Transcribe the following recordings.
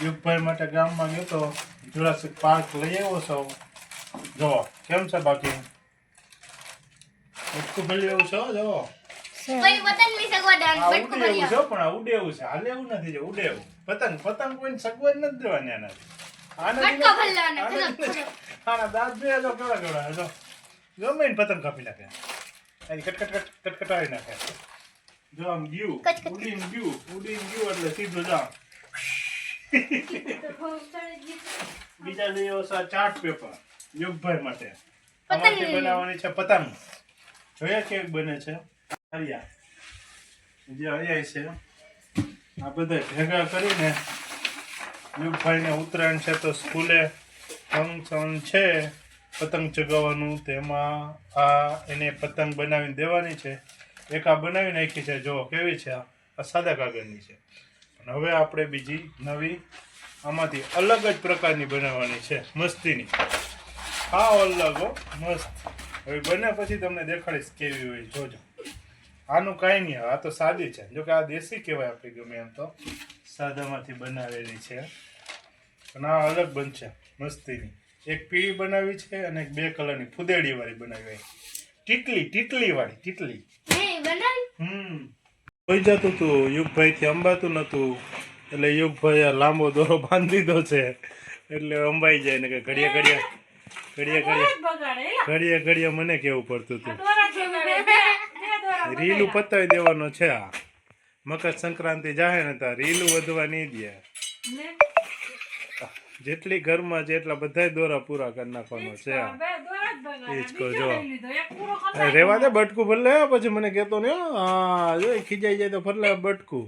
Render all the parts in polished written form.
યુગભાઈ માટે ગામમાં ગયો તો જુરાસિક પાર્ક લઈ આવ્યો છો. જો કેમ છે બાકી બટકું ભરી એવું છે. જો કોઈ પતંગ ની સગવડ આ બટકું ઉડે એવું ભરી છે પણ આ ઉડે એવું છે. હાલે એવું નથી. જો ઉડે એવું પતંગ કોઈને સગવડ નથી દેવાની આનાથી. બટકો ભરવાનો ચલો આના દાંત બે જો કેવા કેવડા જો ગમે ને પતંગ કાપી નાખે. એની કટકટાવી નાખે. જો આમ ગયું ઉડીને ગયું એટલે સીધું જામ. બીજા દિવસ ચાર્ટ પેપર યુગભાઈ માટે આમાંથી બનાવવાની છે પતંગ. જોઈએ કેક બને છે. હરિયા જે હરિયાય છે આ બધા ભેગા કરીને યુગભાઈને ઉત્તરાયણ છે તો સ્કૂલે ફંક્શન છે પતંગ ચગાવવાનું. તેમાં આ એને પતંગ બનાવીને દેવાની છે. એક આ બનાવી નાખી છે. જો કેવી છે. આ સાદા કાગળની છે. અને હવે આપણે બીજી નવી આમાંથી અલગ જ પ્રકારની બનાવવાની છે. મસ્તીની હા અલગ મસ્ત. હવે બને પછી તમને દેખાડીશ કેવી હોય. જોજો આનું કાંઈ નહીં. આ તો સાદી છે. જો કે આ દેશી કહેવાય આપણે ગમે એમ તો સાદામાંથી બનાવેલી છે પણ આ અલગ બનશે મસ્તીની. એક પીળી બનાવી છે અને એક 2 કલરની ફુદેડી વાળી બનાવી. ટીટલી વાળી. હોઈ જતું હતું યુગભાઈ થી અંબાતું નતું એટલે યુગભાઈ આ લાંબો દોરો બાંધી દીધો છે એટલે અંબાઈ જાય ને કે ઘડીએ મને કેવું પડતું હતું. રીલું પતાવી દેવાનો છે. આ મકર સંક્રાંતિ જાહે ને ત્યાં રીલું વધવા નહીં દે. જેટલી ઘરમાં છે એટલા બધા દોરા પૂરા કરી નાખવાનો છે. એ જ કહો. જો રેવા દે બટકું ભરલે પછી મને કહેતો ને હા જો ખીજાઈ જાય તો ફરલે બટકું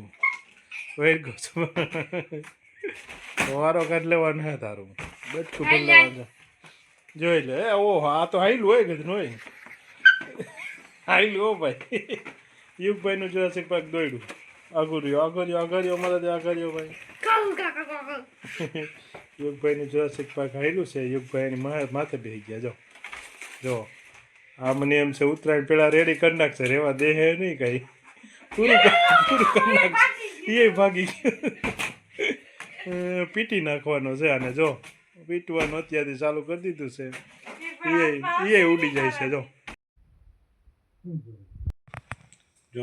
વેર કહું છું. વારો કાઢ લેવાનું હે તારું. બટકું ભર લેવાનું જોઈ લે. ઓહો આ તો હાઈલું હોય કે હોય હાઈલું હો ભાઈ. યુગભાઈનું જુરાસિક પાર્ક દોડ્યું અઘર્યો અમારા અઘર્યો ભાઈ. યુગભાઈનું જુરાસિક પાર્ક હાઈલું છે. યુગભાઈની માથે બેસી ગયા. જો આ મને એમ છે ઉત્તરાયણ પેલા રેડી કરી નાખશે. રેવા દે હે નહીં કઈ પૂરું કરી નાખશે. એ ભાગી પીટી નાખવાનો છે. અને જો પીટવાનું અત્યારથી ચાલુ કરી દીધું છે. એ ઉડી જાય છે. જો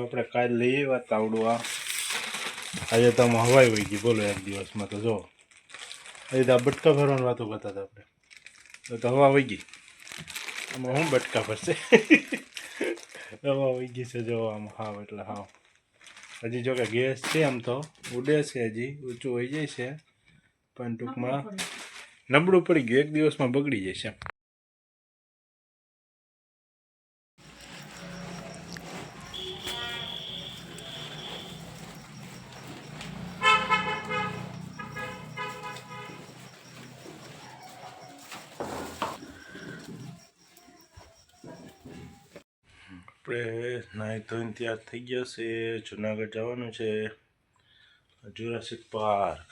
આપણે કાલ લઈ આવ્યા તાવડું આ આજે તો આમાં હવાઈ વહી ગઈ. બોલો એક દિવસમાં તો જો આજે તો આ બટકા ભરવાની વાતો કરતા હતા આપણે તો હવા વહી ગઈ. આમાં હું બટકા ભરશે. હવા વહી ગઈ છે. જો આમ હાવ એટલે હાવ. હજી જો કે ગેસ છે આમ તો ઉડે છે. હજી ઊંચું વહી જાય છે પણ ટૂંકમાં નબળું પડી ગયું. એક દિવસમાં બગડી જશે. આપણે નાહી ધોઈને તૈયાર થઈ ગયા છે. જુનાગઢ જવાનું છે. જુરાસિક પાર્ક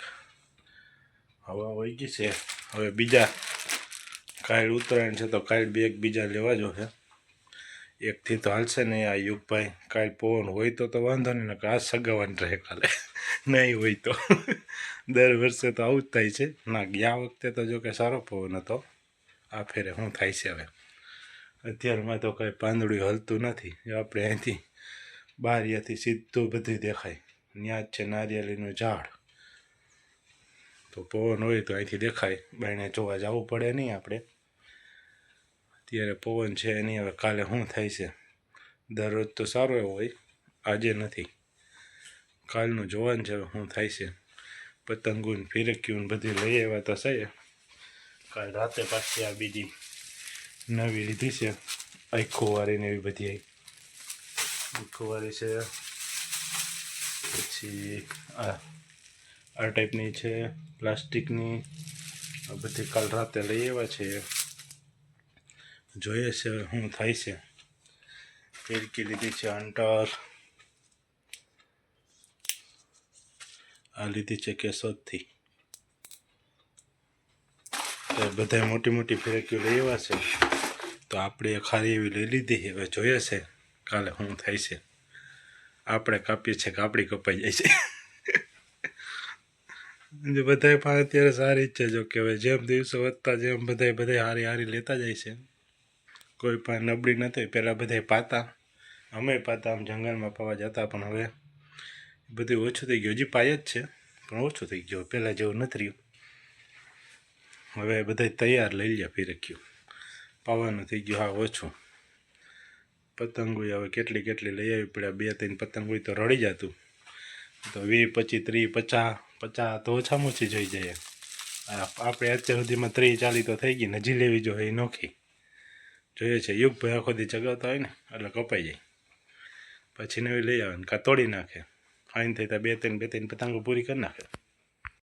હવા વહી ગઈ છે. હવે બીજા કાલ ઉત્તરાયણ છે તો કાલ બીજા લેવા જો છે. એકથી તો હાલશે નહીં. આ યુગભાઈ કાલ પવન હોય તો વાંધો નહીં. ને આ સગાવાની રહે કાલે નહીં હોય તો. દર વર્ષે તો આવું જ થાય છે. ના ગયા વખતે તો જો કે સારો પવન હતો. આ ફેરે શું થાય છે હવે. અત્યારમાં તો કંઈ પાંદડું હલતું નથી. આપણે અહીંથી બારીયાથી સીધું બધું દેખાય. ત્યાં જ છે નારિયેળીનું ઝાડ. તો પવન હોય તો અહીંથી દેખાય. બાયણે જોવા જવું પડે નહીં આપણે. અત્યારે પવન છે નહીં. હવે કાલે શું થાય છે. દરરોજ તો સારો એવો હોય. આજે નથી. કાલનું જોવાનું છે હવે શું થાય છે. પતંગું ફિરક્યું બધું લઈ આવ્યા તો સહી. કાલ રાતે પાછી આ બીજી નવી લીધી છે આખુંવાળી ને એવી બધી આખુંવાળી છે. પછી આ ટાઈપની છે પ્લાસ્ટિકની. આ બધી કાલ રાતે લઈ આવ્યા છે. જોઈએ છે શું થાય છે. ફિરકી લીધી છે અંટર. આ લીધી છે કેશોદથી. બધા મોટી મોટી ફિરકીઓ લઈ આવ્યા છે તો આપણે ખાલી એવી લઈ લીધી. હવે જોઈએ છે કાલે શું થાય છે. આપણે કાપીએ છીએ કે આપણી કપાઈ જાય છે. જે બધાય પાસે અત્યારે સારી જ છે. જો કે હવે જેમ દિવસો વધતા જેમ બધાય હારી હારી લેતા જાય છે. કોઈ પણ નબળી નથી. પહેલાં બધાય પાતા, અમે પાતા આમ જંગલમાં પાવા જતા, પણ હવે બધું ઓછું થઈ ગયું. હજી પાય જ છે પણ ઓછું થઈ ગયું. પહેલાં જેવું નથી રહ્યું. હવે બધાય તૈયાર લઈ લે ફિરક્યું, પાવાનું થઈ ગયું હા ઓછું. પતંગોય હવે કેટલી લઈ આવી પડ્યા. 2-3 પતંગોય તો રડી જતું. તો 20, 25, 30, 50 તો ઓછામાં ઓછી જોઈ જાય. આપણે અત્યાર સુધીમાં 30-40 તો થઈ ગઈ ને, હજી લેવી જોઈએ એ નોખી જોઈએ છે. યુગભાઈ આખો દી ચગાવતા હોય ને એટલે કપાઈ જાય, પછી નવી લઈ આવે ને કાં તોડી નાખે. ફાઇન થઈ ત્યાં 2-3 પતંગો પૂરી કરી નાખે.